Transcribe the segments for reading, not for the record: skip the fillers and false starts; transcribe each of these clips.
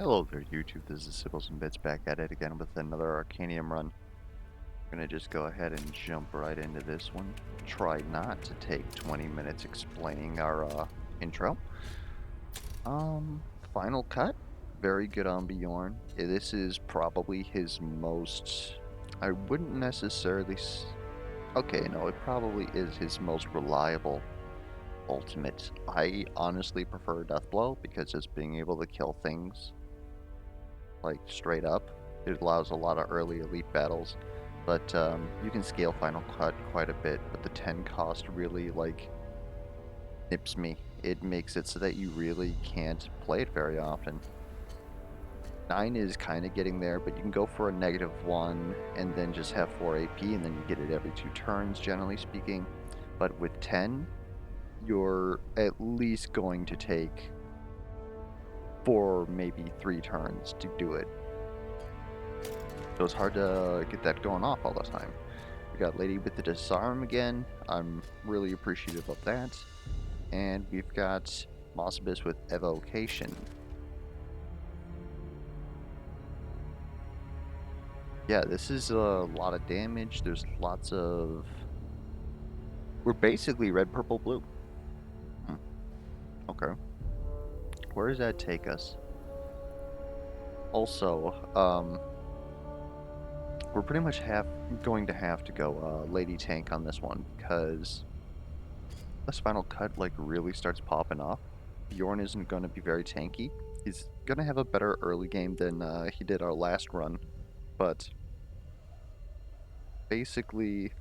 Hello there YouTube, this is Sibbles and Bits back at it again with another Arcanium run. I'm gonna just go ahead and jump right into this one. Try not to take 20 minutes explaining our intro. Final cut, very good on Bjorn. This is probably his most, I wouldn't necessarily, okay, no, it probably is his most reliable ultimate. I honestly prefer Death Blow because just being able to kill things like straight up. It allows a lot of early elite battles, but you can scale Final Cut quite a bit, but the 10 cost really like nips me. It makes it so that you really can't play it very often. 9 is kind of getting there, but you can go for a -1 and then just have 4 AP and then you get it every 2 turns, generally speaking. But with 10, you're at least going to take 4, maybe 3 turns to do it. So it's hard to get that going off all the time. We got Lady with the Disarm again. I'm really appreciative of that. And we've got Mossibus with Evocation. Yeah, this is a lot of damage. There's lots of... We're basically red, purple, blue. Okay. Where does that take us? Also, we're pretty much going to have to go Lady Tank on this one, because this Final Cut like really starts popping off. Bjorn isn't going to be very tanky. He's going to have a better early game than he did our last run, but basically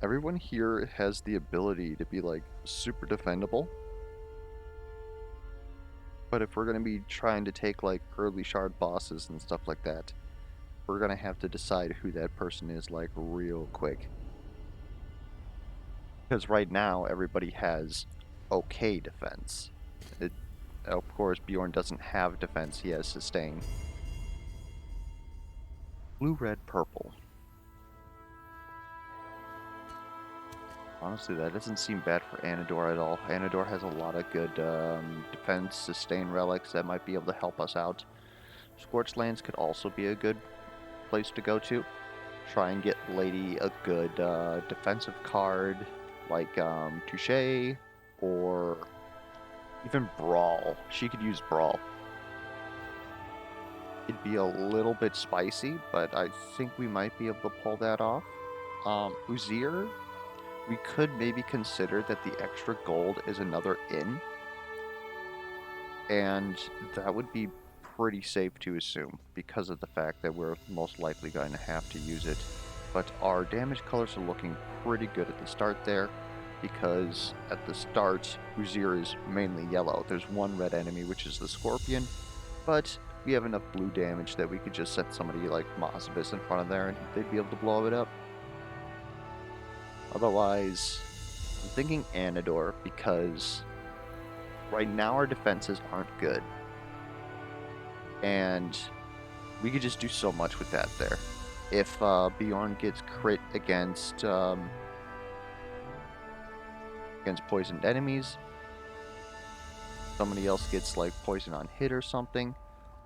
everyone here has the ability to be like super defendable. But if we're going to be trying to take like early shard bosses and stuff like that, we're going to have to decide who that person is like real quick. Because right now everybody has okay defense. Of course, Bjorn doesn't have defense, he has sustain. Blue, red, purple. Honestly, that doesn't seem bad for Anador at all. Anador has a lot of good defense, sustain relics that might be able to help us out. Scorched Lands could also be a good place to go to. Try and get Lady a good defensive card, like Touche, or even Brawl. She could use Brawl. It'd be a little bit spicy, but I think we might be able to pull that off. Uzir, we could maybe consider that the extra gold is another in, and that would be pretty safe to assume because of the fact that we're most likely going to have to use it. But our damage colors are looking pretty good at the start there, because at the start, Uzir is mainly yellow. There's one red enemy, which is the Scorpion, but we have enough blue damage that we could just set somebody like Mossibus in front of there and they'd be able to blow it up. Otherwise, I'm thinking Anador, because right now our defenses aren't good. And we could just do so much with that there. If Bjorn gets crit against poisoned enemies, somebody else gets like poison on hit or something,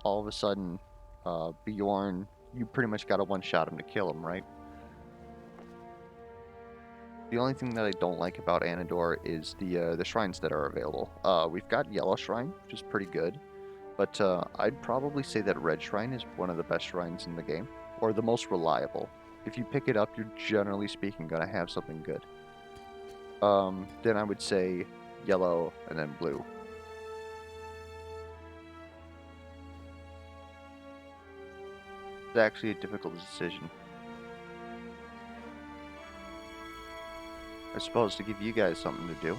all of a sudden Bjorn, you pretty much got to one-shot him to kill him, right? The only thing that I don't like about Anador is the shrines that are available. We've got Yellow Shrine, which is pretty good, but I'd probably say that Red Shrine is one of the best shrines in the game, or the most reliable. If you pick it up, you're generally speaking going to have something good. Then I would say Yellow and then Blue. It's actually a difficult decision. I suppose to give you guys something to do.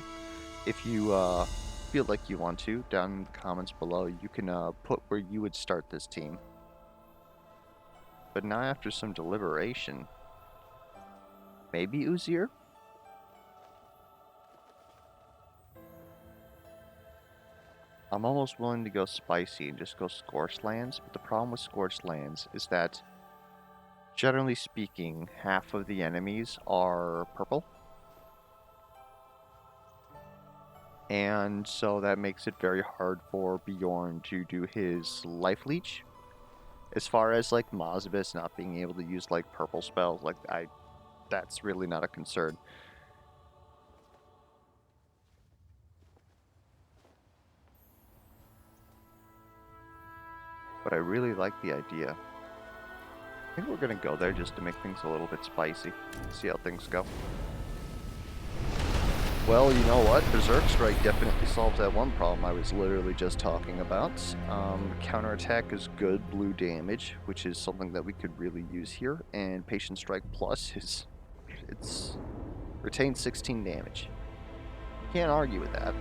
If you feel like you want to, down in the comments below, you can put where you would start this team. But now after some deliberation, maybe Uzir? I'm almost willing to go spicy and just go Scorched Lands, but the problem with Scorched Lands is that, generally speaking, half of the enemies are purple. And so that makes it very hard for Bjorn to do his Life Leech. As far as like Mozibus not being able to use like purple spells, like that's really not a concern. But I really like the idea. I think we're gonna go there just to make things a little bit spicy. See how things go. Well, you know what? Berserk Strike definitely solves that one problem I was literally just talking about. Counterattack is good blue damage, which is something that we could really use here. And Patient Strike Plus is... it's... retains 16 damage. Can't argue with that.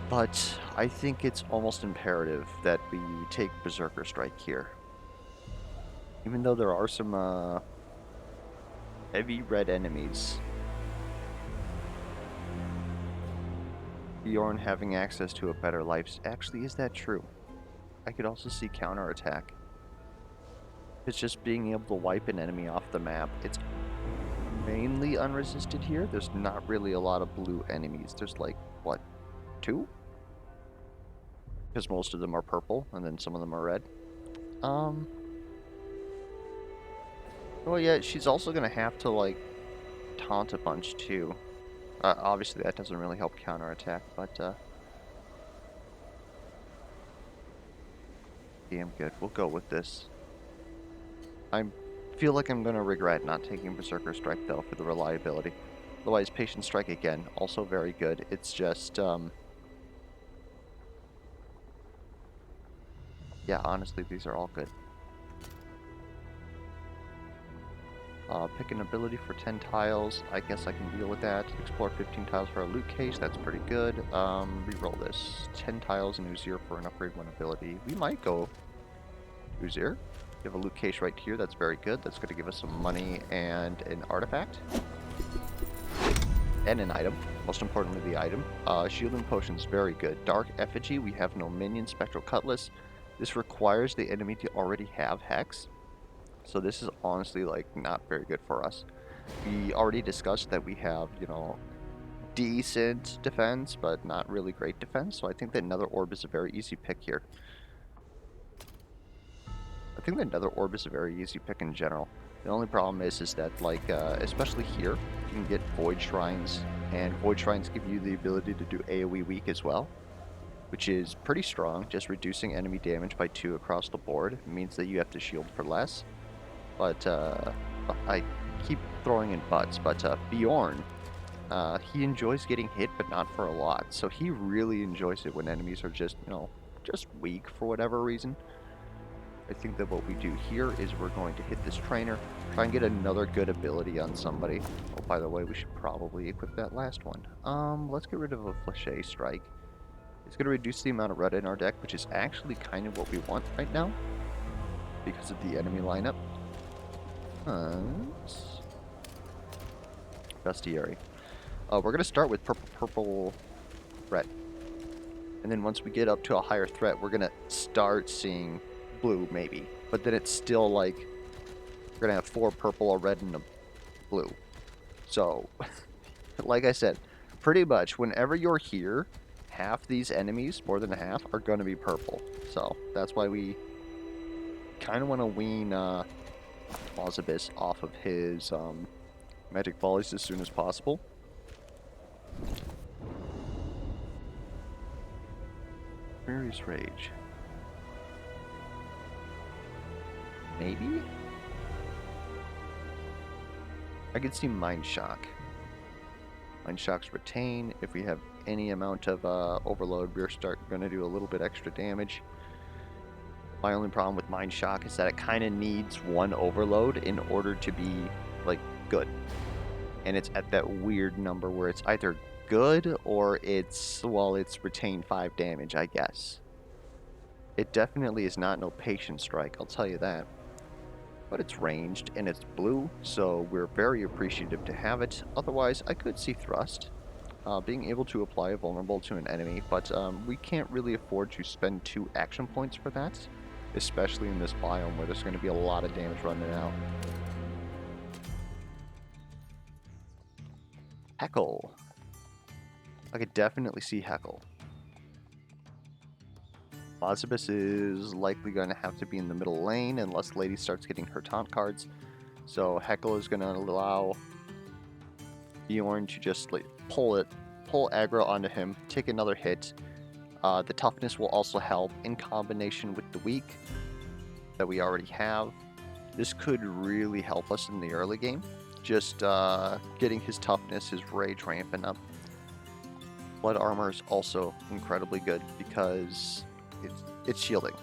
But I think it's almost imperative that we take Berserker Strike here. Even though there are some heavy red enemies, Bjorn having access to a better life... Actually, is that true? I could also see counterattack. It's just being able to wipe an enemy off the map. It's mainly unresisted here. There's not really a lot of blue enemies. There's like, what, 2? Because most of them are purple, and then some of them are red. Well, yeah, she's also going to have to, like, taunt a bunch, too. Obviously, that doesn't really help counterattack, but, damn good. We'll go with this. I feel like I'm going to regret not taking Berserker Strike, though, for the reliability. Otherwise, Patient Strike, again, also very good. It's just, yeah, honestly, these are all good. Pick an ability for 10 tiles. I guess I can deal with that. Explore 15 tiles for a loot case. That's pretty good. Reroll this. 10 tiles and Uzir for an upgrade 1 ability. We might go Uzir. We have a loot case right here. That's very good. That's going to give us some money and an artifact. And an item. Most importantly, the item. Shield and Potions, very good. Dark Effigy. We have no minion. Spectral Cutlass. This requires the enemy to already have Hex. So this is honestly, like, not very good for us. We already discussed that we have, you know, decent defense, but not really great defense. So I think that Nether Orb is a very easy pick here. I think that Nether Orb is a very easy pick in general. The only problem is that, like, especially here, you can get Void Shrines, and Void Shrines give you the ability to do AoE weak as well, which is pretty strong. Just reducing enemy damage by 2 across the board. It means that you have to shield for less. But, I keep throwing in butts, but Bjorn, he enjoys getting hit, but not for a lot. So he really enjoys it when enemies are just, you know, just weak for whatever reason. I think that what we do here is we're going to hit this trainer, try and get another good ability on somebody. Oh, by the way, we should probably equip that last one. Let's get rid of a Flèche Strike. It's going to reduce the amount of red in our deck, which is actually kind of what we want right now, because of the enemy lineup. Bestiary. We're going to start with purple red. And then once we get up to a higher threat, we're going to start seeing blue, maybe. But then it's still like, we're going to have 4 purple, a red, and a blue. So, like I said, pretty much whenever you're here, half these enemies, more than half, are going to be purple. So, that's why we kind of want to wean Mozibus off of his magic volleys as soon as possible. Furious Rage. Maybe? I could see Mind Shock. Mind Shock's retain. If we have any amount of overload, we're going to do a little bit extra damage. My only problem with Mind Shock is that it kind of needs 1 overload in order to be, like, good. And it's at that weird number where it's either good or it's, well, it's retain 5 damage, I guess. It definitely is not no Patient Strike, I'll tell you that. But it's ranged and it's blue, so we're very appreciative to have it. Otherwise, I could see Thrust. Being able to apply a vulnerable to an enemy, but we can't really afford to spend 2 action points for that. Especially in this biome where there's going to be a lot of damage running out. Heckle. I could definitely see Heckle. Lazarus is likely going to have to be in the middle lane unless Lady starts getting her taunt cards. So Heckle is going to allow Bjorn to just like pull aggro onto him, take another hit. The toughness will also help in combination with the weak that we already have. This could really help us in the early game. Just getting his toughness, his rage ramping up. Blood armor is also incredibly good because it's shielding,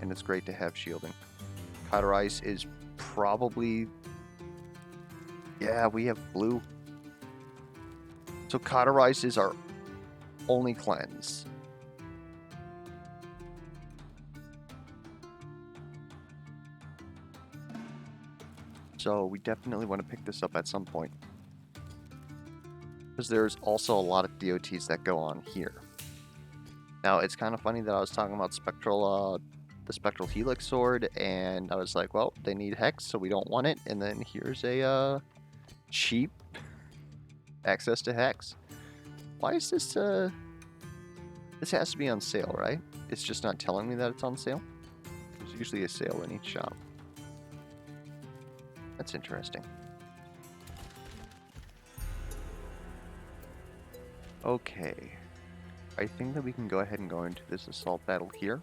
and it's great to have shielding. Cauterize is probably, yeah, we have blue. So Cauterize is our only cleanse. So we definitely want to pick this up at some point. Because there's also a lot of DOTs that go on here. Now, it's kind of funny that I was talking about the Spectral Helix Sword, and I was like, well, they need Hex, so we don't want it. And then here's a cheap access to Hex. Why is this, this has to be on sale, right? It's just not telling me that it's on sale? There's usually a sale in each shop. That's interesting. Okay. I think that we can go ahead and go into this assault battle here.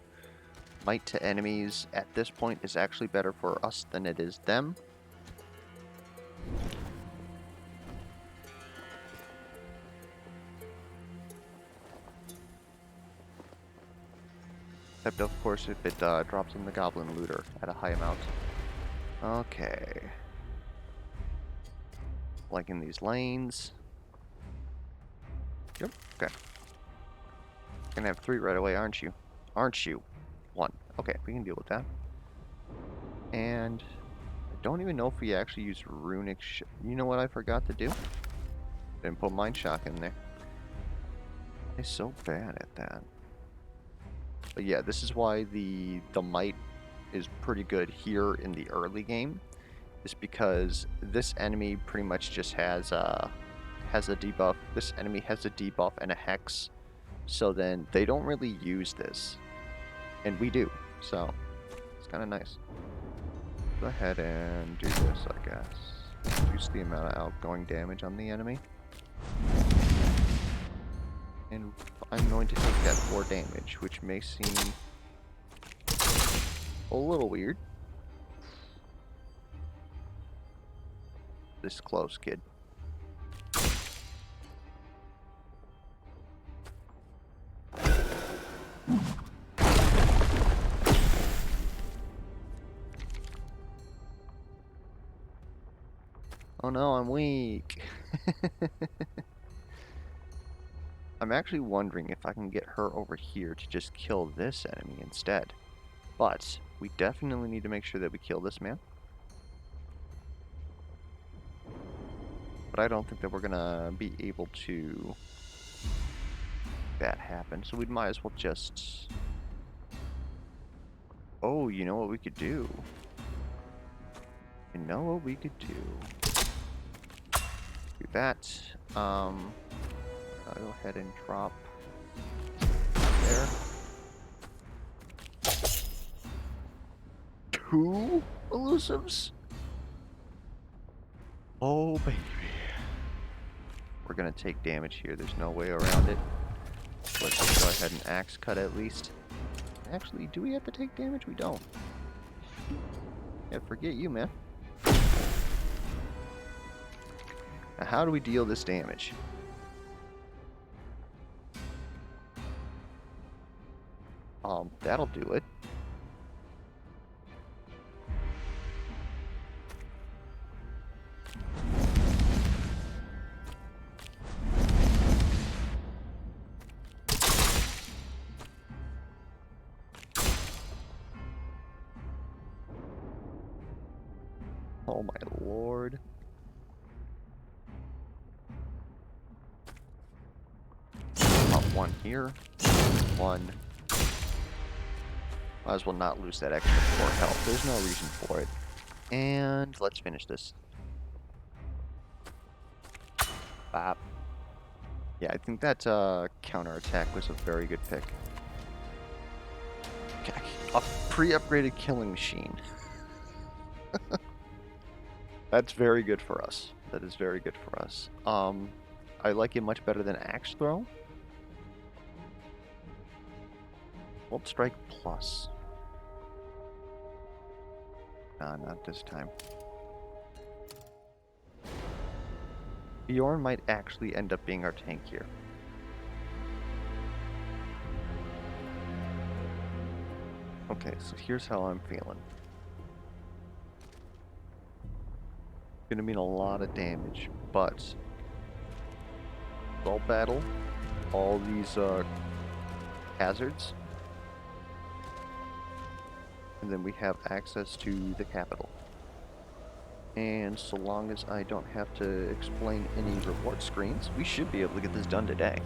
Might to enemies at this point is actually better for us than it is them. Except of course if it drops in the Goblin Looter at a high amount. Okay. Like in these lanes. Yep, okay. Gonna have 3 right away, aren't you? Aren't you? 1. Okay, we can deal with that. And I don't even know if we actually use runic. You know what I forgot to do? Didn't put Mind Shock in there. I'm so bad at that. But yeah, this is why the might is pretty good here in the early game. Is because this enemy pretty much just has a debuff. This enemy has a debuff and a hex. So then they don't really use this. And we do. So it's kind of nice. Go ahead and do this, I guess. Reduce the amount of outgoing damage on the enemy. And I'm going to take that 4 damage, which may seem a little weird. This close, kid. Oh no, I'm weak. I'm actually wondering if I can get her over here to just kill this enemy instead. But we definitely need to make sure that we kill this man. But I don't think that we're gonna be able to make that happen. So we might as well just... Oh, you know what we could do? You know what we could do? Do that. I'll go ahead and drop there. 2 elusives? Oh, baby. We're gonna take damage here. There's no way around it. Let's just go ahead and axe cut at least. Actually, do we have to take damage? We don't. Yeah, forget you, man. Now, how do we deal this damage? That'll do it. Oh my lord. Pop 1 here. 1. Might as well not lose that extra 4 health. There's no reason for it. And let's finish this. Bop. Yeah, I think that counterattack was a very good pick. Okay, a pre-upgraded killing machine. That's very good for us. That is very good for us. I like it much better than Axe Throw. Bolt Strike Plus. Nah, not this time. Bjorn might actually end up being our tank here. Okay, so here's how I'm feeling. Gonna mean a lot of damage, but Assault Battle, all these hazards, and then we have access to the capital. And so long as I don't have to explain any reward screens, we should be able to get this done today.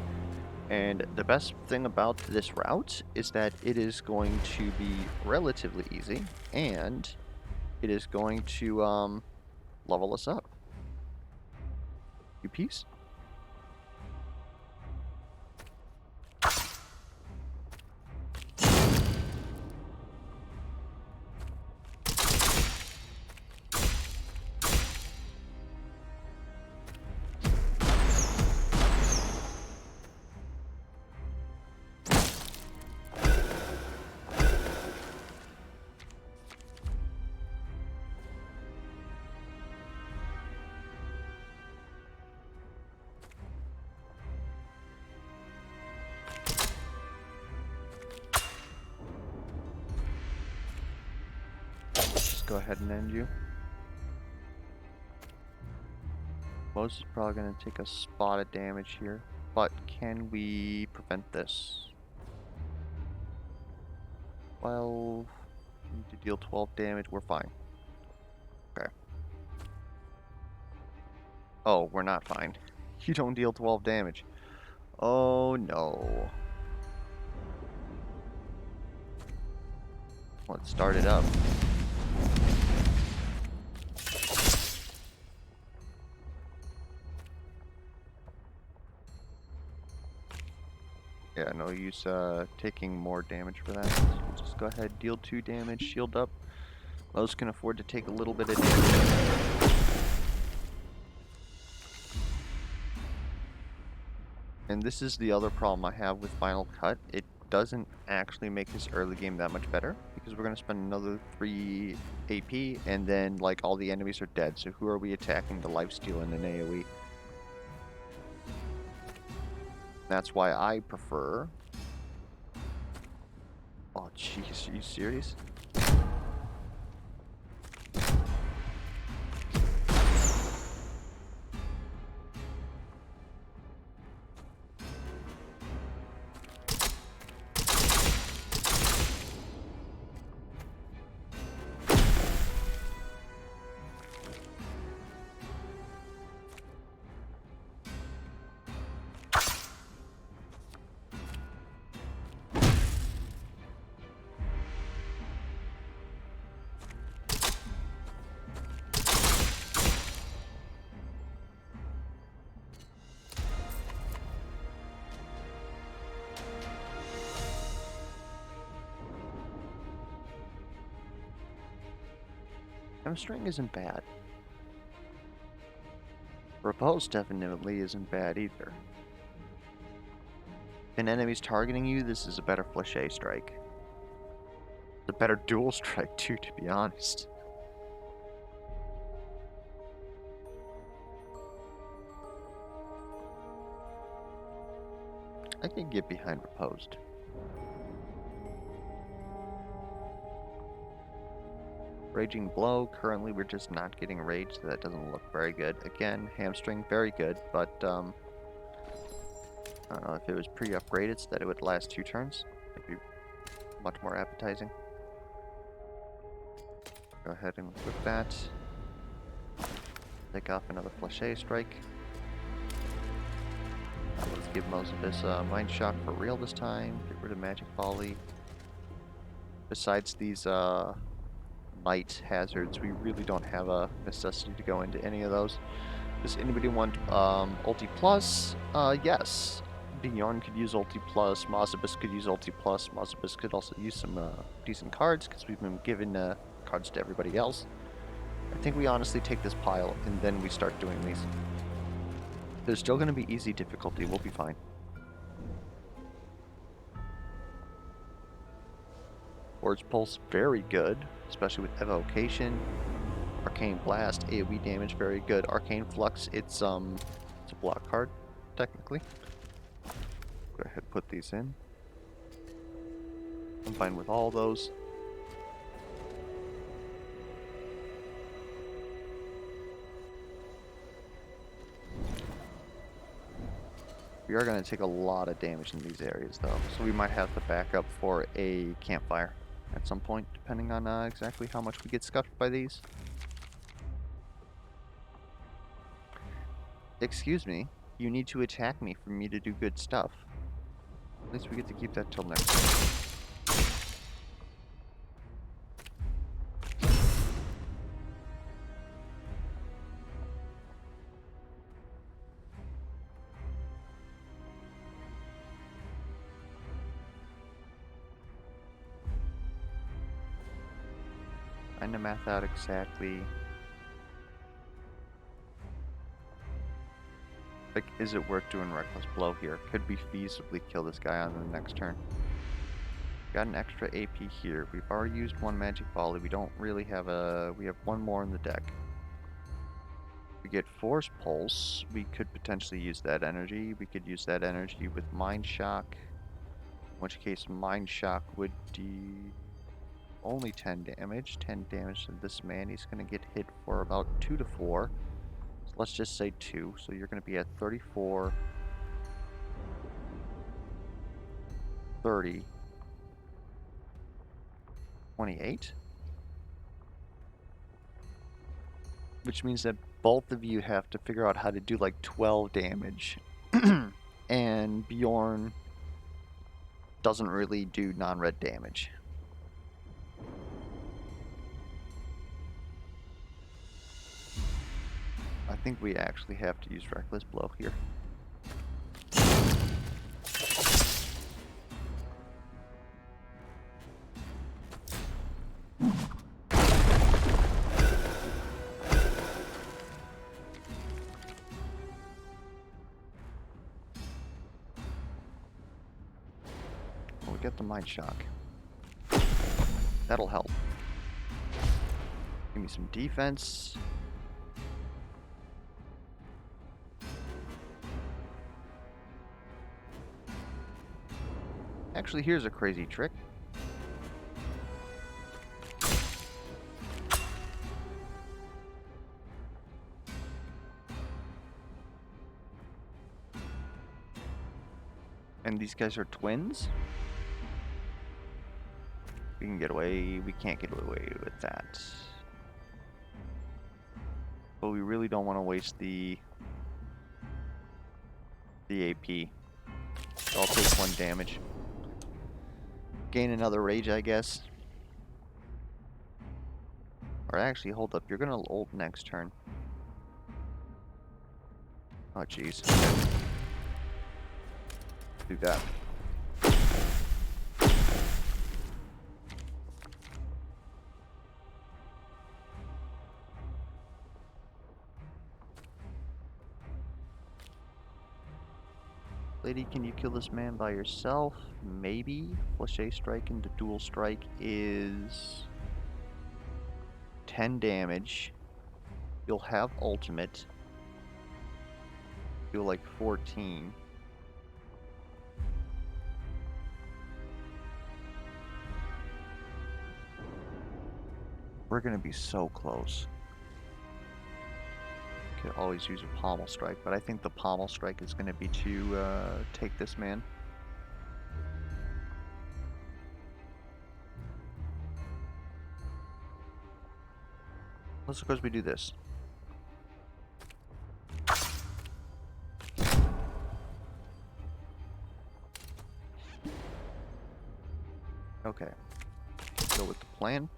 And the best thing about this route is that it is going to be relatively easy, and it is going to level us up. You peace? Go ahead and end you. Moze is probably going to take a spot of damage here, but can we prevent this? 12. Need to deal 12 damage. We're fine. Okay. Oh, we're not fine. You don't deal 12 damage. Oh no. Let's start it up. Yeah, no use taking more damage for that. So we'll just go ahead, deal 2 damage, shield up. Moze can afford to take a little bit of damage. And this is the other problem I have with Final Cut. It doesn't actually make this early game that much better, because we're going to spend another 3 AP, and then like all the enemies are dead, so who are we attacking to lifesteal in an AoE? That's why I prefer... Oh jeez, are you serious? Hamstring isn't bad. Repulse definitely isn't bad either. If an enemy's targeting you, this is a better Fléché strike. It's a better dual strike too, to be honest. I can get behind Reposed. Raging Blow, currently we're just not getting rage, so that doesn't look very good. Again, Hamstring, very good, but I don't know, if it was pre-upgraded so that it would last 2 turns, it'd be much more appetizing. Go ahead and equip that. Take off another Fléché strike. Let's give Moze this Mind Shock for real this time. Get rid of Magic Volley. Besides these might hazards, we really don't have a necessity to go into any of those. Does anybody want ulti plus? Yes. Bjorn could use ulti plus. Moze-Lady could use ulti plus. Moze-Lady could also use some decent cards because we've been giving cards to everybody else. I think we honestly take this pile and then we start doing these. There's still going to be easy difficulty. We'll be fine. Forge Pulse, very good, especially with Evocation. Arcane Blast, AoE damage, very good. Arcane Flux, it's a block card, technically. Go ahead and put these in. I'm fine with all those. We are going to take a lot of damage in these areas, though, so we might have to back up for a campfire at some point, depending on exactly how much we get scuffed by these. Excuse me, you need to attack me for me to do good stuff. At least we get to keep that till next time. Trying to math out exactly. Like, is it worth doing Reckless Blow here? Could we feasibly kill this guy on the next turn? Got an extra AP here. We've already used one Magic Volley. We don't really have a... We have one more in the deck. We get Force Pulse. We could potentially use that energy. We could use that energy with Mind Shock. In which case, Mind Shock would do only 10 damage. 10 damage to this man. He's going to get hit for about 2 to 4. So let's just say 2. So you're going to be at 34, 30, 28? Which means that both of you have to figure out how to do like 12 damage. And Bjorn doesn't really do non-red damage. I think we actually have to use Reckless Blow here. Well, we get the Mind Shock. That'll help. Give me some defense. Actually, here's a crazy trick. And these guys are twins? We can get away. We can't get away with that. But we really don't want to waste the AP. So I'll take 1 damage. Gain another rage, I guess. Or actually, hold up. You're gonna ult next turn. Oh, jeez. Do that. Lady, can you kill this man by yourself? Maybe. Flechet Strike into Dual Strike is 10 damage. You'll have ultimate. You'll like 14. We're gonna be so close. Could always use a Pommel Strike, but I think the Pommel Strike is gonna be to take this man. Let's suppose we do this. Okay. Go with the plan.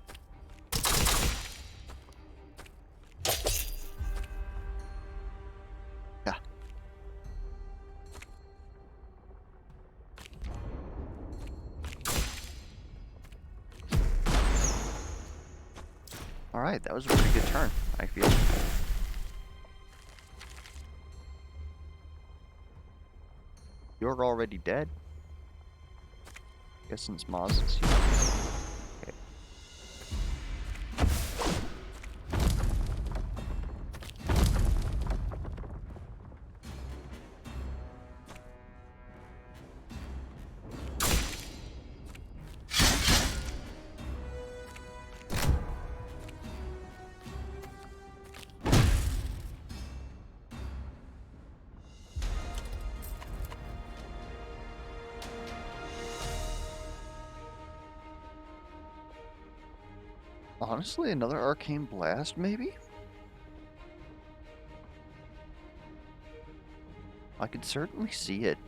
Alright, that was a pretty good turn, I feel. You're already dead? Guess since Moz is here. Okay. Honestly, another Arcane Blast, maybe? I could certainly see it.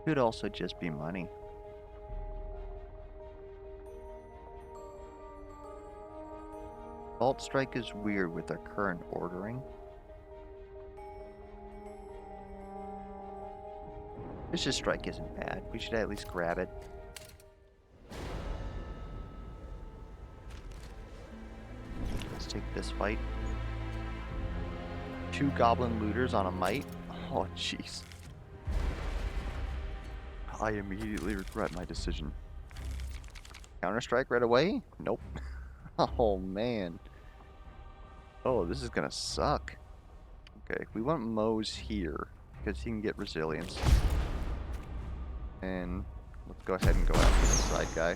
Could also just be money. Vault Strike is weird with our current ordering. Vicious Strike isn't bad. We should at least grab it. Let's take this fight. 2 Goblin Looters on a Might? Oh, jeez. I immediately regret my decision. Counter-Strike right away? Nope. Oh, man. Oh, this is gonna suck. Okay, we want Moze here, because he can get resilience. And let's go ahead and go after this side guy.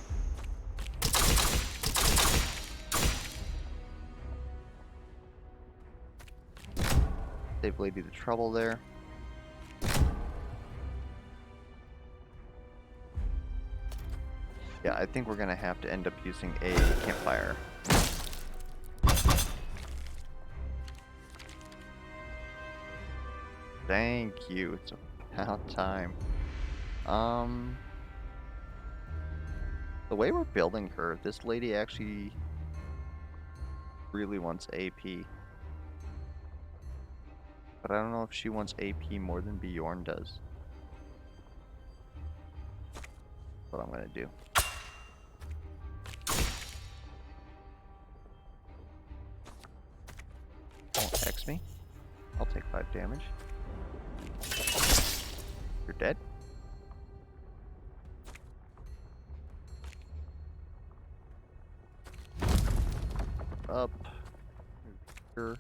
Save Lady the trouble there. Yeah, I think we're gonna have to end up using a campfire. Thank you. It's about time. The way we're building her, this lady actually really wants AP. But I don't know if she wants AP more than Bjorn does. That's what I'm gonna do. Don't X me. I'll take 5 damage. You're dead? Up. Here.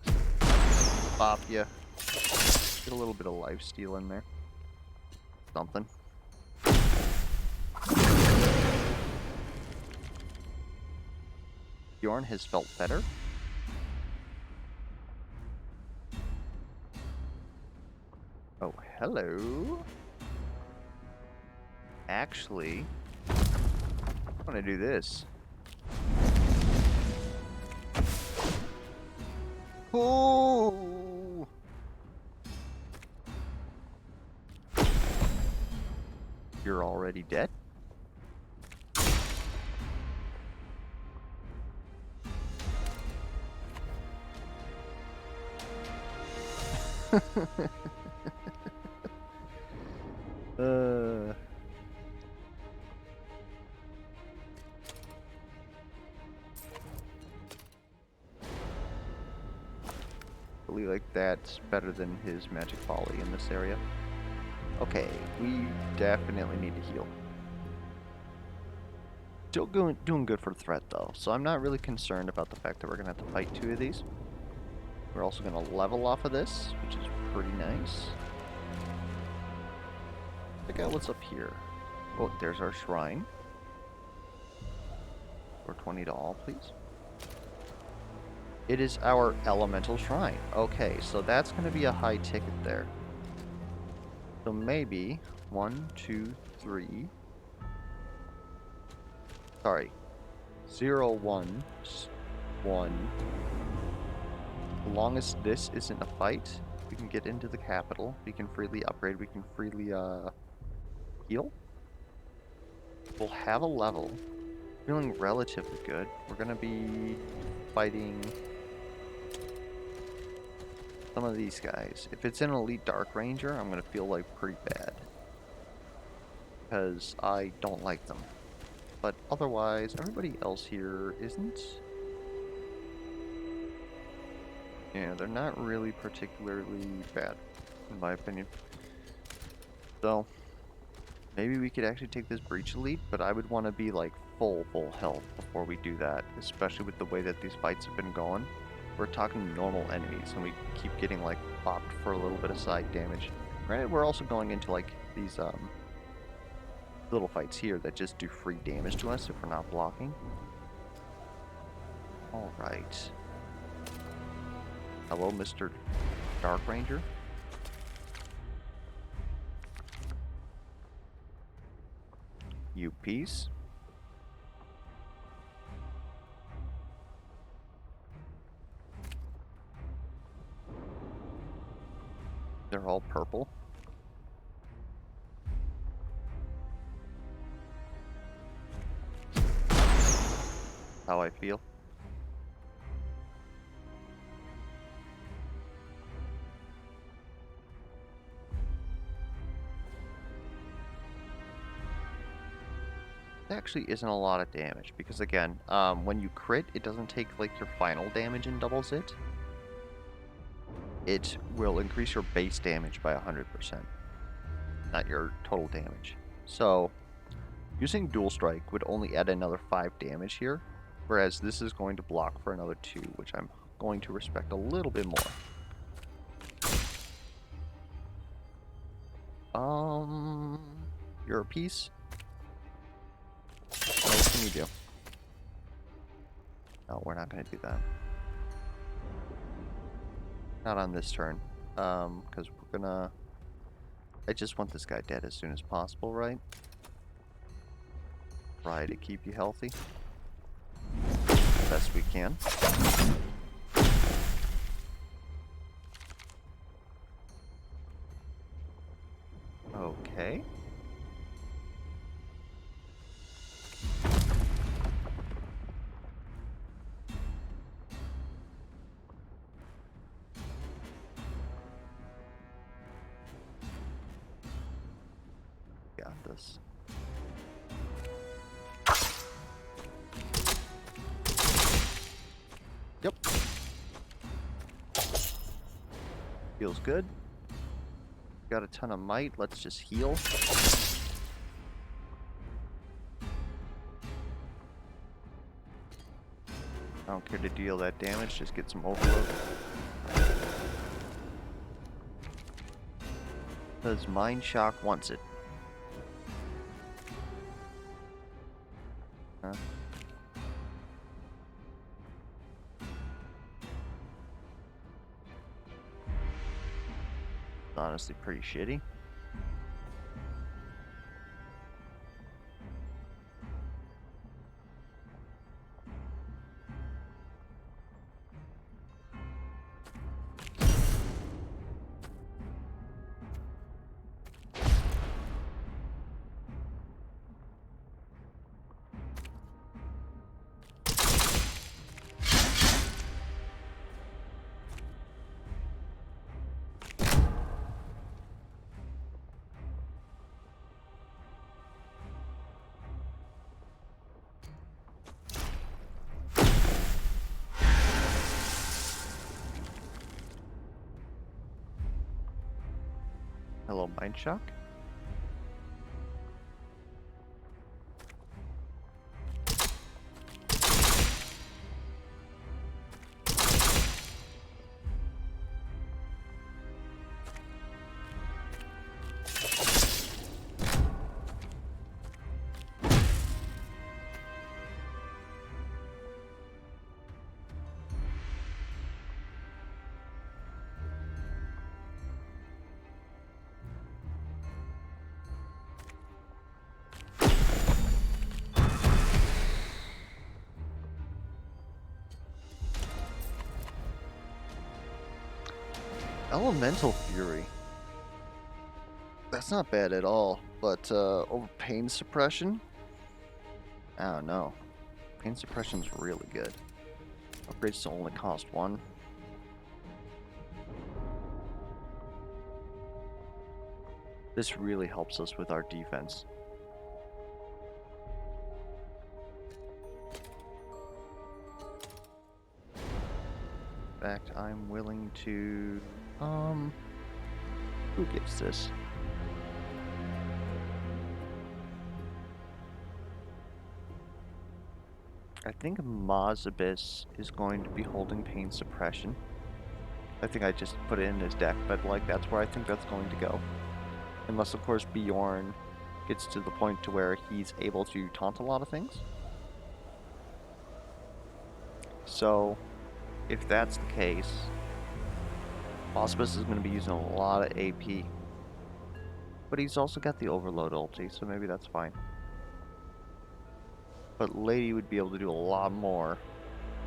Bop ya. Get a little bit of lifesteal in there. Something. Bjorn has felt better. Oh, hello. Actually, I'm gonna do this. Oh! You're already dead? Really like that's better than his magic volley in this area. Okay, we definitely need to heal. Still doing good for threat though, so I'm not really concerned about the fact that we're gonna have to fight 2 of these. We're also gonna level off of this, which is pretty nice. Check out what's up here. Oh, there's our shrine. For 20 to all, please. It is our elemental shrine. Okay, so that's going to be a high ticket there. So maybe 1, 2, 3. Sorry. 0, 1, 1. As long as this isn't a fight, we can get into the capital. We can freely upgrade. We can freely heal. We'll have a level. Feeling relatively good. We're going to be fighting some of these guys. If it's an elite Dark Ranger, I'm gonna feel like pretty bad. because I don't like them. But otherwise, everybody else here isn't. Yeah, they're not really particularly bad, in my opinion. So, maybe we could actually take this Breach Elite, but I would want to be like full health before we do that, especially with the way that these fights have been going. We're talking normal enemies, and we keep getting like popped for a little bit of side damage. Granted, we're also going into like these little fights here that just do free damage to us if we're not blocking. Alright. Hello, Mr. Dark Ranger. You piece. They're all purple. How I feel. Actually isn't a lot of damage because again, when you crit, it doesn't take like your final damage and doubles it. It will increase your base damage by 100%, not your total damage. So, using Dual Strike would only add another 5 damage here, whereas this is going to block for another 2, which I'm going to respect a little bit more. You're a piece. What can you do? No, we're not going to do that. Not on this turn, because we're gonna... I just want this guy dead as soon as possible, right? Try to keep you healthy. Best we can. Okay. Got this. Yep. Feels good. Got a ton of might. Let's just heal. I don't care to deal that damage. Just get some overload. Because Mind Shock wants it. Huh? Honestly, pretty shitty. Hello, Mind Shock. Elemental Fury. That's not bad at all, but over Pain Suppression? I don't know. Pain Suppression's really good. Upgrades to only cost 1. This really helps us with our defense. fact, I'm willing to... Who gets this? I think Mozabis is going to be holding Pain Suppression. I think I just put it in his deck, but like that's where I think that's going to go. Unless, of course, Bjorn gets to the point to where he's able to taunt a lot of things. So, if that's the case, Mozabis is going to be using a lot of AP. But he's also got the Overload ulti, so maybe that's fine. But Lady would be able to do a lot more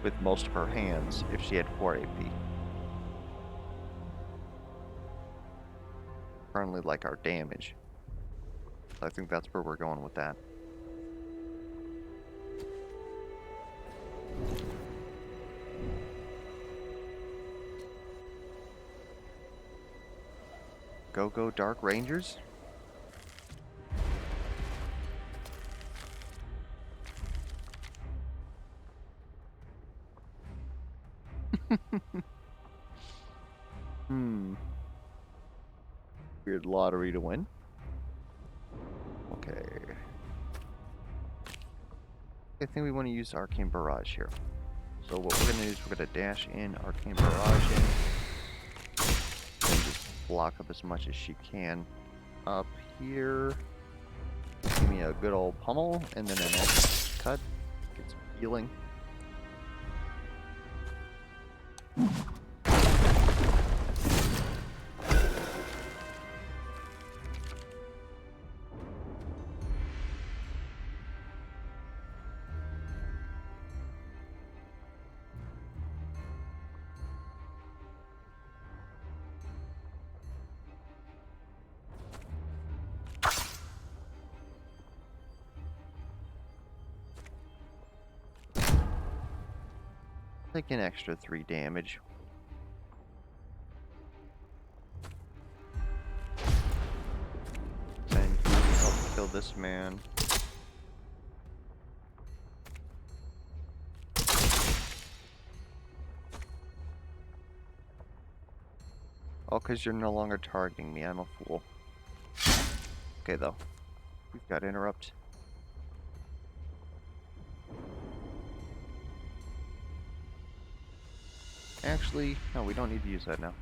with most of her hands if she had 4 AP. Currently, like our damage. I think that's where we're going with that. Go Dark Rangers? Weird lottery to win. Okay. I think we want to use Arcane Barrage here. So what we're going to do is we're going to dash in Arcane Barrage in. And just block up as much as she can. Up here. Give me a good old pummel. And then a next cut. Get some healing. Take an extra 3 damage. And help kill this man. Oh, because you're no longer targeting me. I'm a fool. Okay, though. We've got interrupt. Actually, no, we don't need to use that now.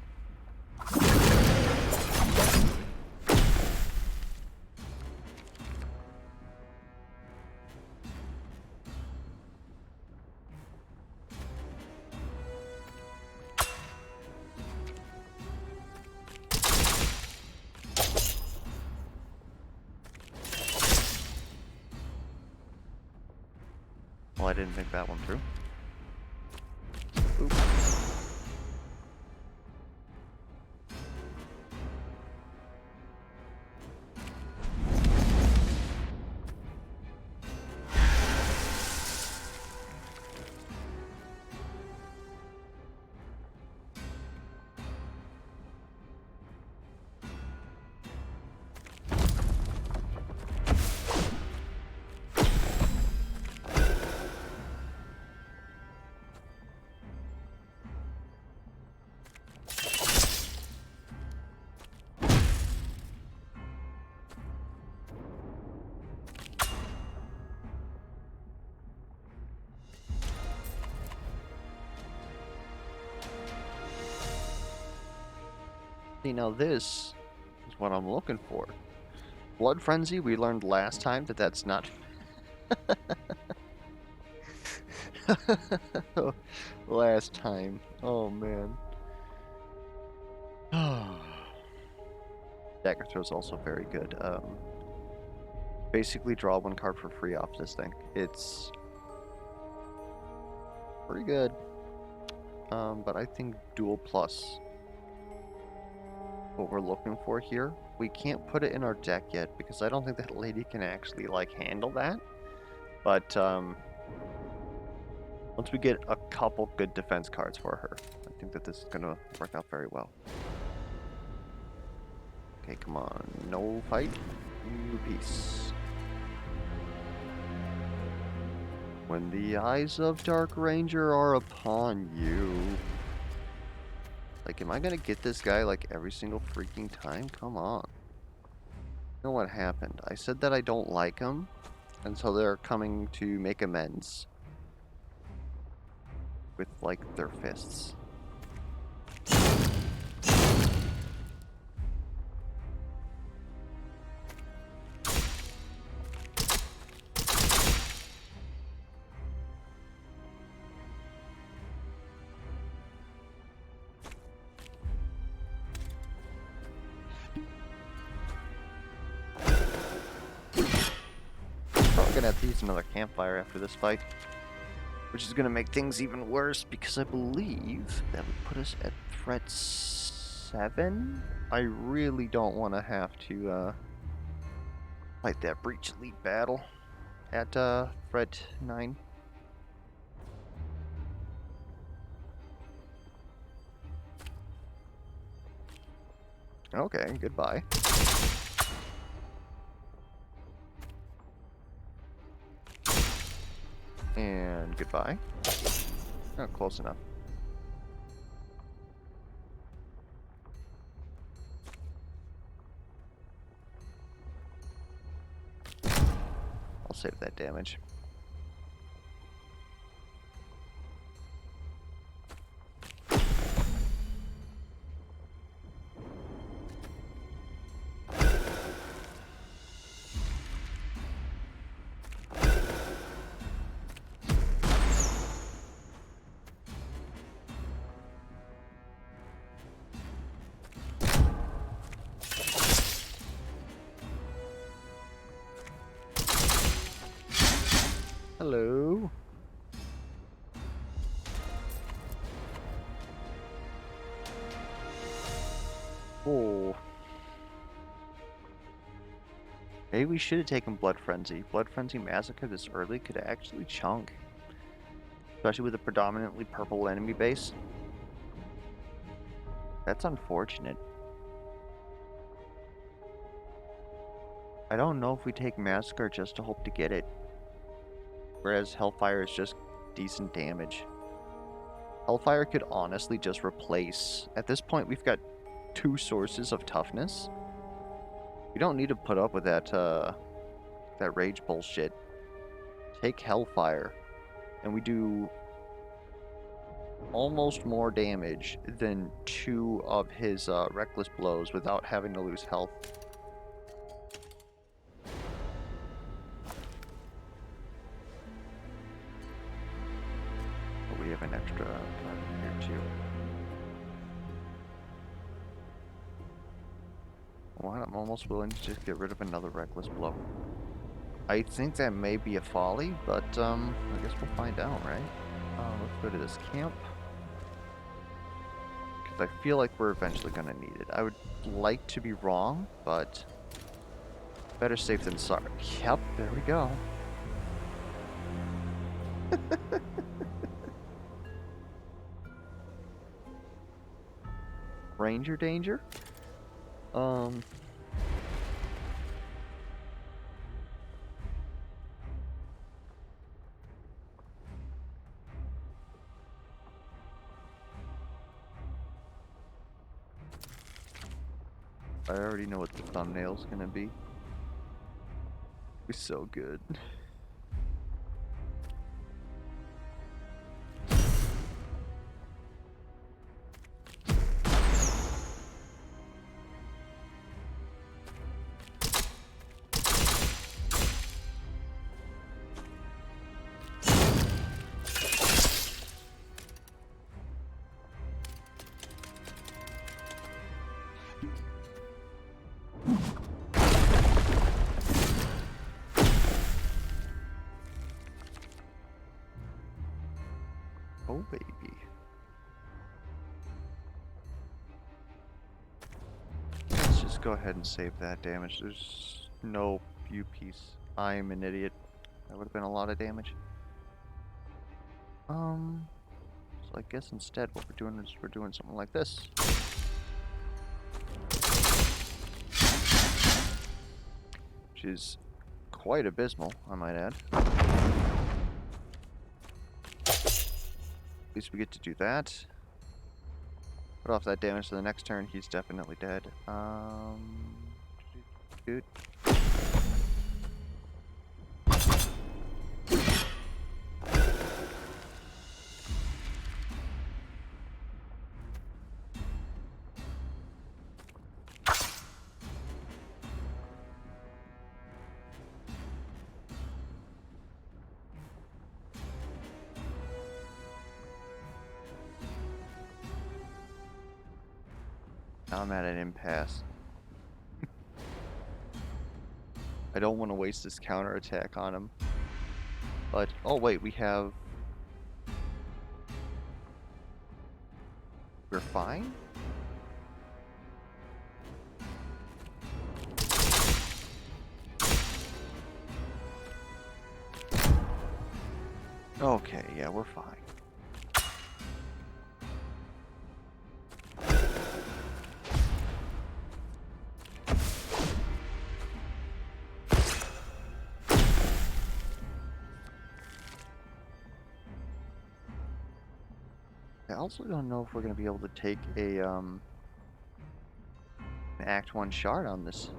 Well, I didn't think that one through. Oops. See, now this is what I'm looking for. Blood Frenzy, we learned last time that that's not... last time. Oh, man. Dagger Throw is also very good. Basically draw 1 card for free off this thing. It's pretty good. But I think Dual Plus what we're looking for here. We can't put it in our deck yet because I don't think that lady can actually like handle that. But once we get a couple good defense cards for her, I think that this is gonna work out very well. Okay, come on. No fight. You peace. When the eyes of Dark Ranger are upon you. Like, am I gonna get this guy, like, every single freaking time? Come on. You know what happened? I said that I don't like him, and so they're coming to make amends. With, like, their fists. Probably gonna have to use another campfire after this fight. Which is gonna make things even worse because I believe that would put us at threat 7. I really don't want to have to fight that Breach Elite battle at threat 9. Okay, goodbye. And goodbye. Oh, close enough. I'll save that damage. Hello. Oh. Maybe we should have taken Blood Frenzy. Blood Frenzy Massacre this early could actually chunk. Especially with a predominantly purple enemy base. That's unfortunate. I don't know if we take Massacre just to hope to get it. Whereas Hellfire is just decent damage. Hellfire could honestly just replace... At this point, we've got 2 sources of toughness. We don't need to put up with that, that rage bullshit. Take Hellfire, and we do almost more damage than 2 of his Reckless Blows without having to lose health. But we have an extra card here too. Well, I'm almost willing to just get rid of another Reckless Blow. I think that may be a folly, but I guess we'll find out, right? Let's go to this camp. Because I feel like we're eventually going to need it. I would like to be wrong, but better safe than sorry. Yep, there we go. Ranger danger? I already know what the thumbnail's gonna be. It's so good. Oh, baby. Let's just go ahead and save that damage. There's no piece. I'm an idiot. That would have been a lot of damage. So I guess instead what we're doing is we're doing something like this. Which is quite abysmal, I might add. At least we get to do that. Put off that damage to the next turn, he's definitely dead. Dude. Now I'm at an impasse. I don't want to waste this counterattack on him. But, oh wait, we have... We're fine? Okay, yeah, we're fine. I also don't know if we're going to be able to take a, an Act 1 shard on this.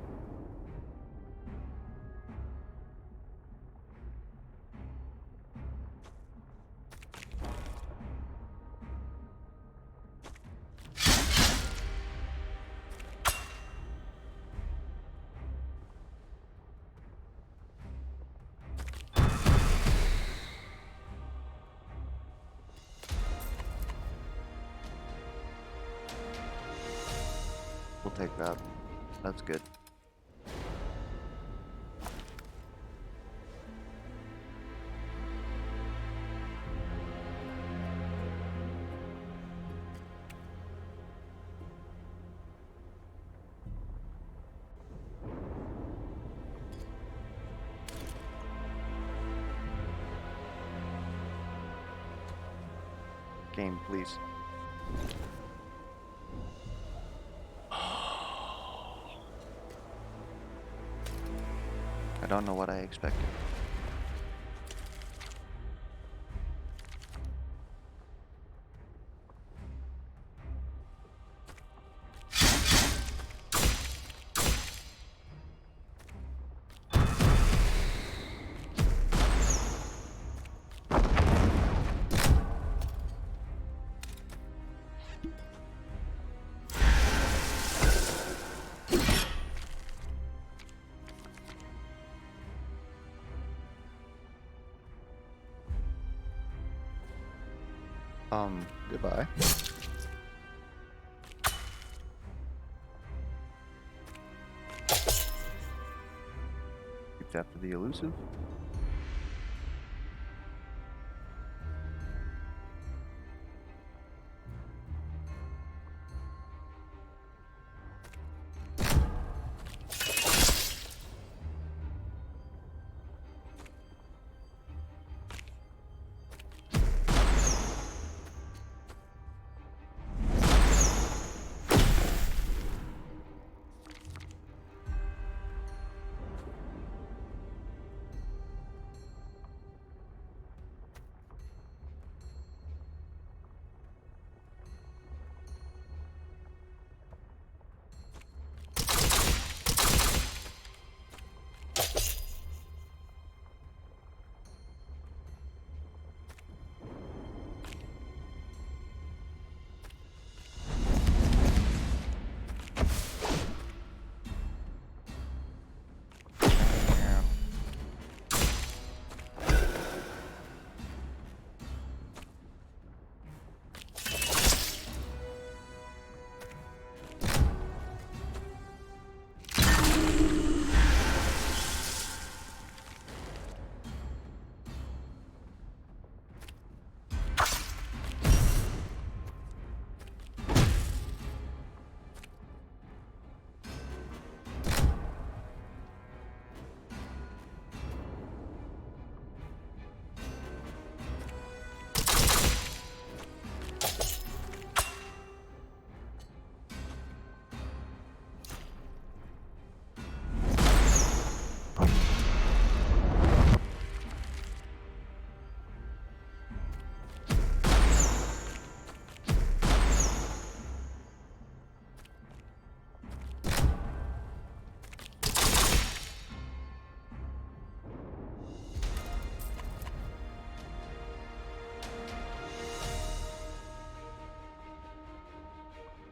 We'll take that. That's good. Game, please. I don't know what I expected. Goodbye. Keep after the elusive.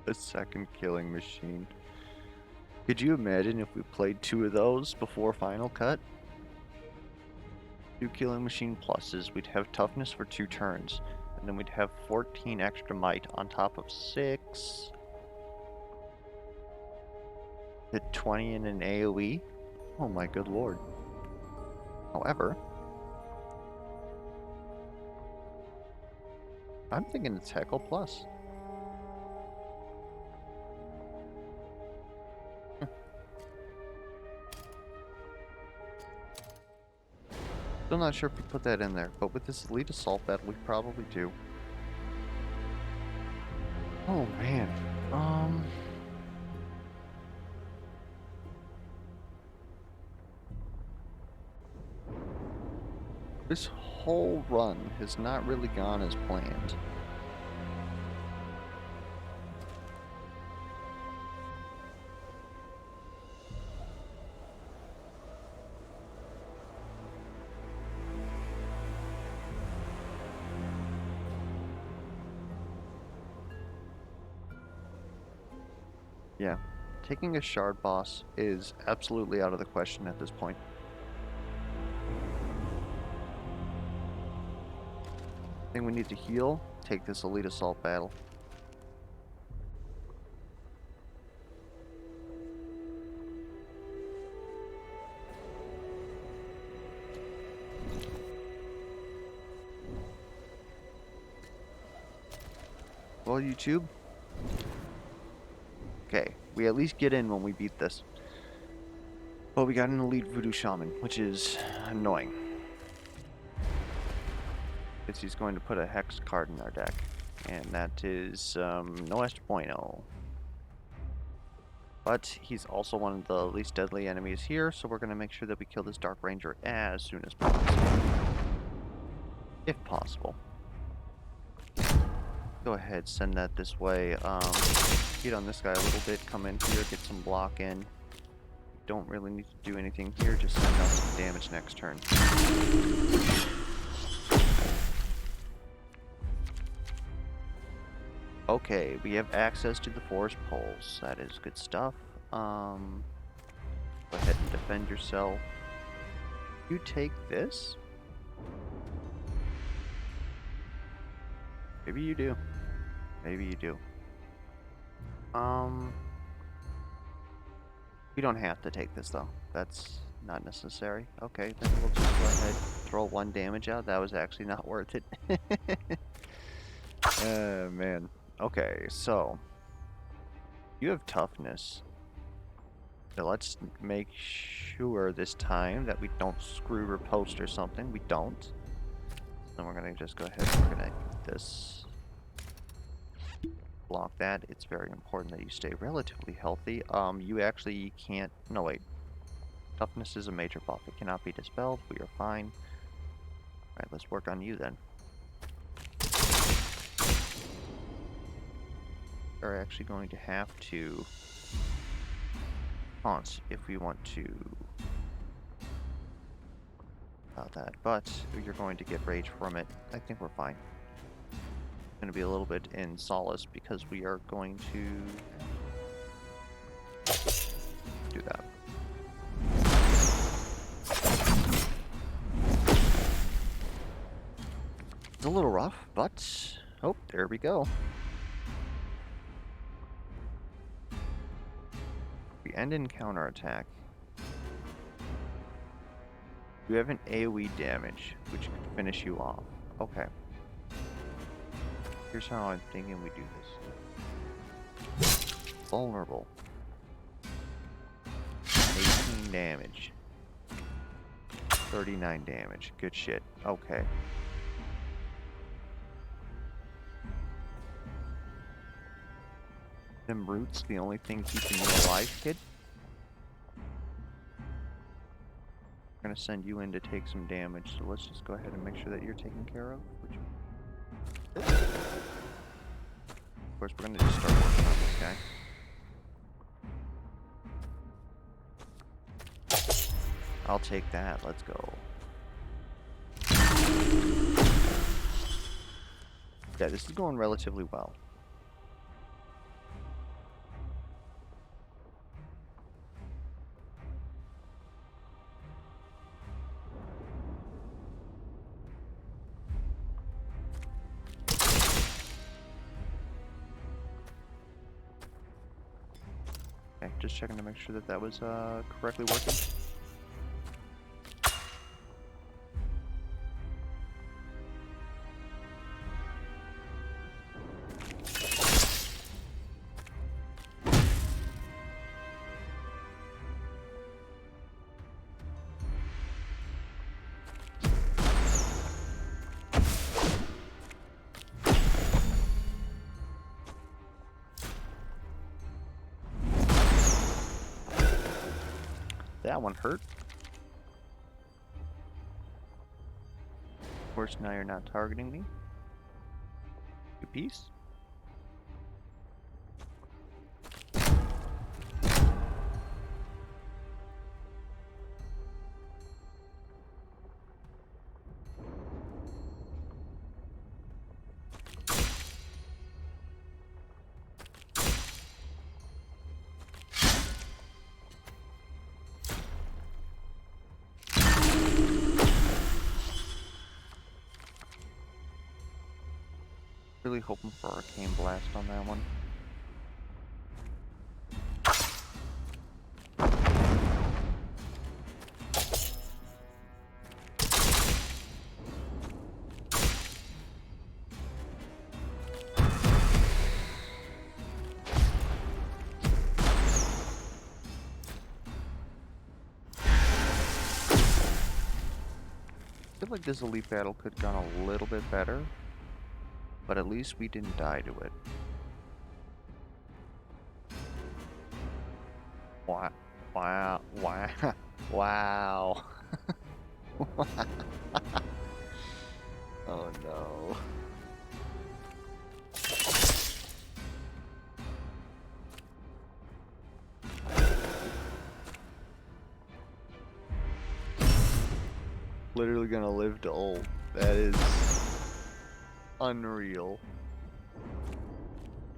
A second killing machine. Could you imagine if we played 2 of those before Final Cut? 2 killing machine pluses, we'd have toughness for 2 turns, and then we'd have 14 extra might on top of 6. Hit 20 in an AoE? Oh my good lord. However, I'm thinking it's Heckle Plus. Still not sure if we put that in there, but with this Elite Assault Battle, we probably do. Oh man. This whole run has not really gone as planned. Yeah, taking a shard boss is absolutely out of the question at this point. I think we need to heal, take this Elite Assault Battle. Well, YouTube. Okay, we at least get in when we beat this. But we got an Elite Voodoo Shaman, which is annoying. Because he's going to put a Hex card in our deck. And that is no es bueno. But he's also one of the least deadly enemies here, so we're going to make sure that we kill this Dark Ranger as soon as possible. If possible. Go ahead, send that this way. Get on this guy a little bit, come in here, get some block in. Don't really need to do anything here, just send out some damage next turn. Okay, we have access to the forest poles. That is good stuff. Go ahead and defend yourself. You take this? Maybe you do. Maybe you do. We don't have to take this though. That's not necessary. Okay, then we'll just go ahead, throw 1 damage out. That was actually not worth it. Man. Okay, so you have toughness. So let's make sure this time that we don't screw riposte or something. We don't. Then we're gonna just go ahead and we're gonna eat this. Block that. It's very important that you stay relatively healthy. You actually can't. No, wait. Toughness is a major buff. It cannot be dispelled. We are fine. Alright, let's work on you then. We're actually going to have to taunt if we want to about that, but you're going to get rage from it. I think we're fine. Going to be a little bit in solace because we are going to do that. It's a little rough, but oh, there we go. We end in counterattack. You have an AoE damage, which could finish you off. Okay. Here's how I'm thinking we do this. Vulnerable. 18 damage. 39 damage. Good shit. Okay. Them roots, the only thing keeping you alive, kid. I'm gonna send you in to take some damage, so let's just go ahead and make sure that you're taken care of. Of course, we're gonna just start working on this guy. I'll take that. Let's go. Yeah, this is going relatively well. Just checking to make sure that that was correctly working. That one hurt. Of course, now you're not targeting me. You piece. Really hoping for Arcane Blast on that one. I feel like this elite battle could have gone a little bit better, but at least we didn't die to it. Wow. Wow. Wow. Wow. Oh no. Literally gonna live to old. That is unreal.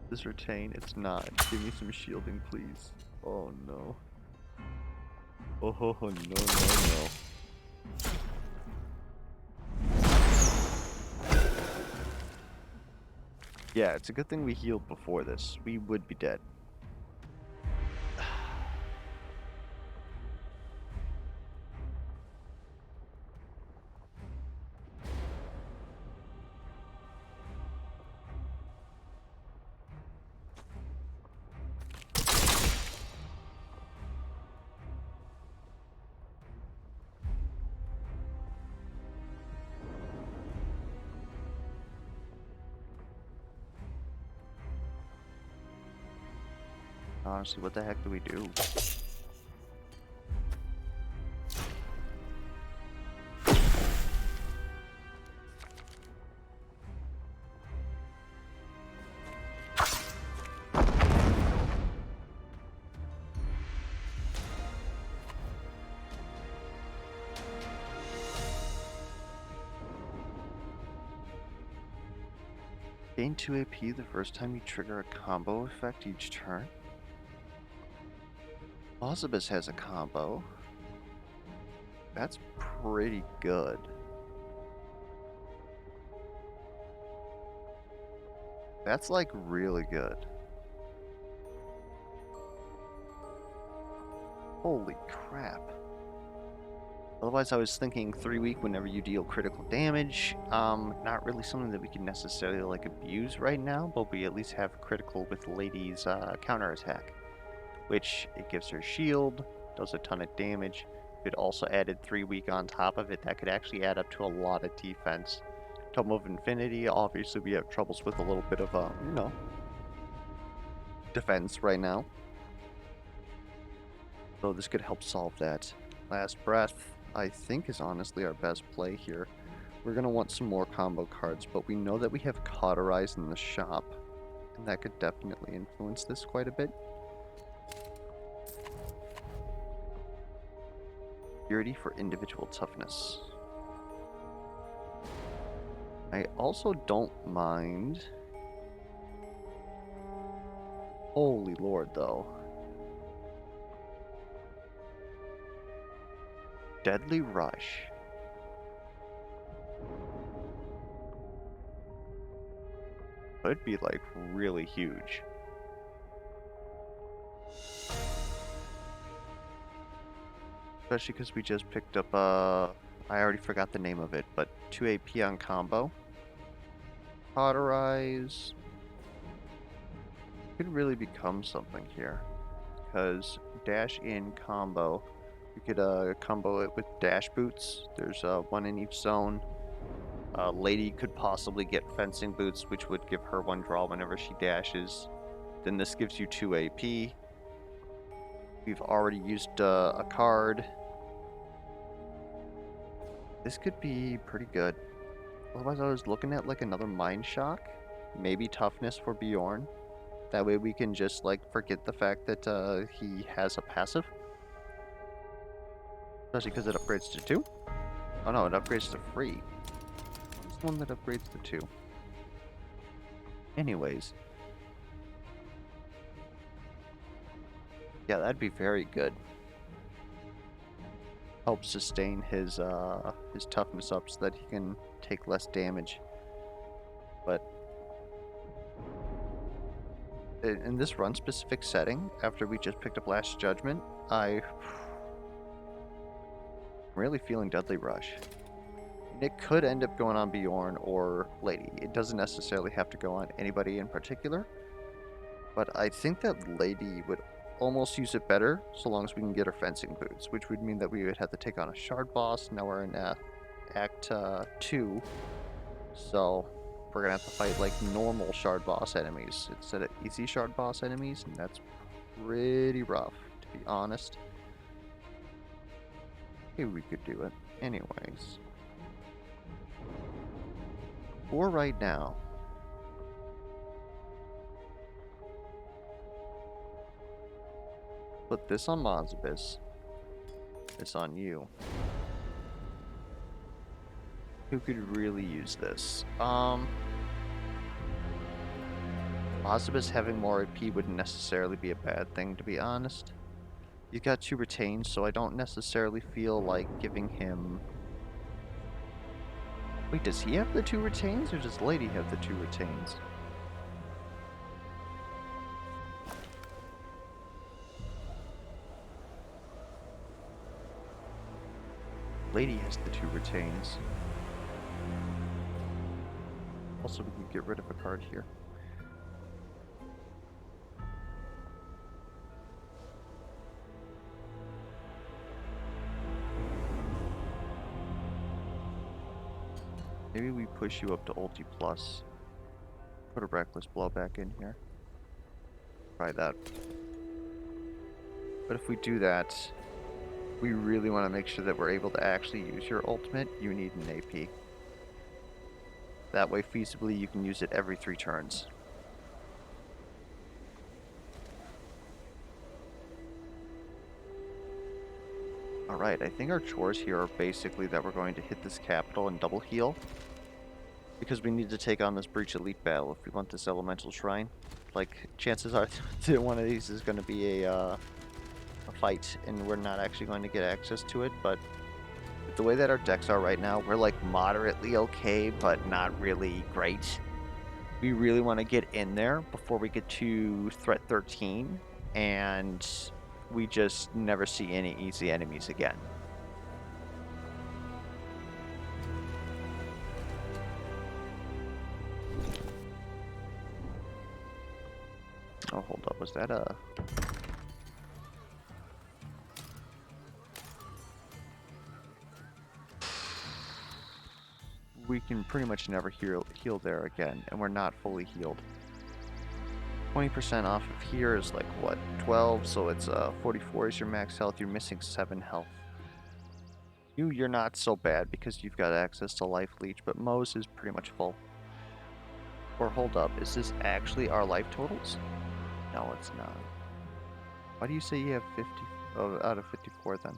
This retain, it's not. Give me some shielding, please. Oh no. Oh no, no, no. Yeah, it's a good thing we healed before this. We would be dead. Honestly, what the heck do we do? Gain 2 AP the first time you trigger a combo effect each turn. Ozzibus has a combo. That's pretty good. That's like really good. Holy crap. Otherwise I was thinking 3-week whenever you deal critical damage. Not really something that we can necessarily like abuse right now, but we at least have critical with Lady's counterattack. Which it gives her shield, does a ton of damage. If it also added 3-week on top of it, that could actually add up to a lot of defense. Tome of Infinity, obviously we have troubles with a little bit of, you know, defense right now. So this could help solve that. Last Breath, I think, is honestly our best play here. We're going to want some more combo cards, but we know that we have Cauterize in the shop, and that could definitely influence this quite a bit. Purity for individual toughness. I also don't mind. Holy Lord, though. Deadly Rush. Could be like really huge. Especially because we just picked up, I already forgot the name of it, but 2 AP on combo. Cauterize. Could really become something here. Because dash in combo. We could combo it with dash boots. There's one in each zone. Lady could possibly get fencing boots, which would give her 1 draw whenever she dashes. Then this gives you 2 AP. We've already used a card. This could be pretty good. Otherwise, I was looking at like another Mind Shock. Maybe Toughness for Bjorn. That way we can just like forget the fact that he has a passive. Especially because it upgrades to 2. Oh no, it upgrades to 3. What's the one that upgrades to 2? Anyways. Yeah, that'd be very good. Helps sustain his toughness up so that he can take less damage. But in this run specific setting, after we just picked up Last Judgment, I'm really feeling Deadly Rush. It could end up going on Bjorn or Lady. It doesn't necessarily have to go on anybody in particular. But I think that Lady would almost use it better so long as we can get her fencing boots, which would mean that we would have to take on a shard boss. Now we're in Act 2, so we're gonna have to fight like normal shard boss enemies instead of easy shard boss enemies, and that's pretty rough, to be honest. Maybe we could do it. Anyways. For right now, put this on Mozabis, this on you. Who could really use this? Mozabis having more AP wouldn't necessarily be a bad thing, to be honest. He's got 2 retains, so I don't necessarily feel like giving him... Wait, does he have the 2 retains, or does Lady have the 2 retains? Lady has the 2 retains. Also, we can get rid of a card here. Maybe we push you up to ulti plus. Put a reckless blow back in here. Try that. But if we do that, we really want to make sure that we're able to actually use your ultimate. You need an AP. That way, feasibly, you can use it every 3 turns. Alright, I think our chores here are basically that we're going to hit this capital and double heal. Because we need to take on this Breach Elite battle if we want this Elemental Shrine. Like, chances are that one of these is going to be a fight, and we're not actually going to get access to it, but with the way that our decks are right now, we're like moderately okay, but not really great. We really want to get in there before we get to Threat 13, and we just never see any easy enemies again. Oh, hold up, was that a... We can pretty much never heal there again, and we're not fully healed. 20% off of here is like, what, 12? So it's 44 is your max health. You're missing 7 health. You're not so bad because you've got access to Life Leech, but Moze is pretty much full. Or hold up, is this actually our life totals? No, it's not. Why do you say you have 50 out of 54 then?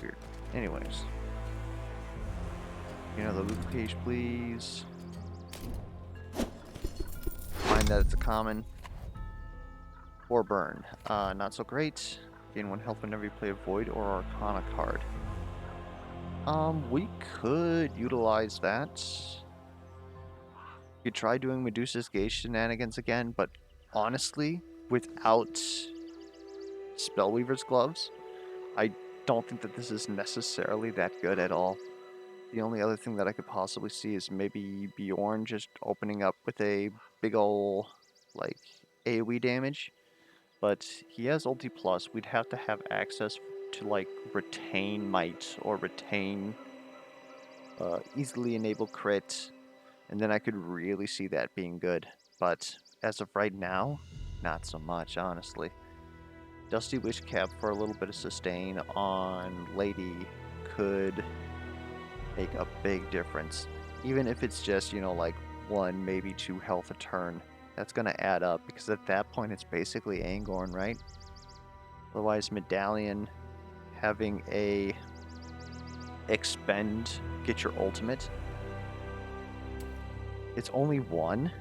Weird. Anyways. The loot page, please. Find that it's a common. Or burn. Not so great. Gain 1 health whenever you play a Void or Arcana card. We could utilize that. You could try doing Medusa's Gaze shenanigans again, but honestly, without Spellweaver's Gloves. I don't think that this is necessarily that good at all. The only other thing that I could possibly see is maybe Bjorn just opening up with a big ol' like AoE damage. But he has ulti plus. We'd have to have access to like retain might or retain easily enable crit, and then I could really see that being good. But as of right now, not so much, honestly. Dusty Wish Cap for a little bit of sustain on Lady could make a big difference. Even if it's just, you know, like 1, maybe 2 health a turn. That's gonna add up, because at that point it's basically Angorn, right? Otherwise, Medallion having a expend, get your ultimate. It's only 1.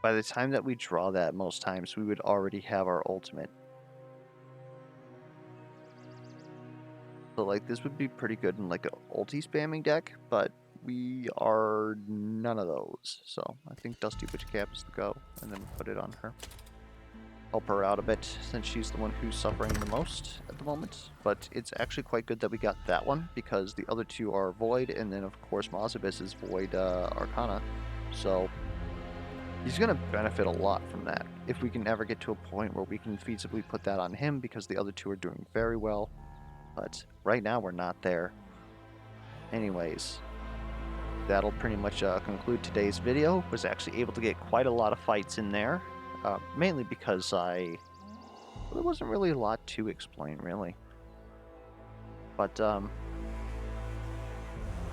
By the time that we draw that, most times we would already have our ultimate. So like this would be pretty good in like a ulti spamming deck, but we are none of those. So I think Dusty Witch Cap is the go, and then put it on her. Help her out a bit, since she's the one who's suffering the most at the moment. But it's actually quite good that we got that one, because the other 2 are Void, and then of course Mozabis is Void Arcana. So he's going to benefit a lot from that, if we can ever get to a point where we can feasibly put that on him, because the other 2 are doing very well. But right now we're not there. Anyways, that'll pretty much conclude today's video. Was actually able to get quite a lot of fights in there, mainly because there wasn't really a lot to explain, really. But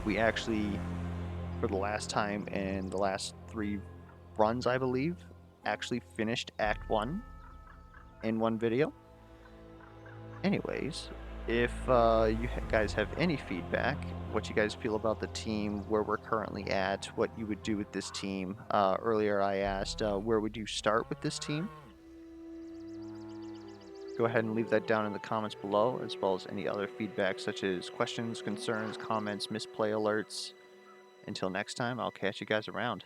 we actually, for the last time in the last 3 runs, I believe, actually finished Act 1 in one video. Anyways, if you guys have any feedback, what you guys feel about the team, where we're currently at, what you would do with this team. Earlier I asked, where would you start with this team? Go ahead and leave that down in the comments below, as well as any other feedback, such as questions, concerns, comments, misplay alerts. Until next time, I'll catch you guys around.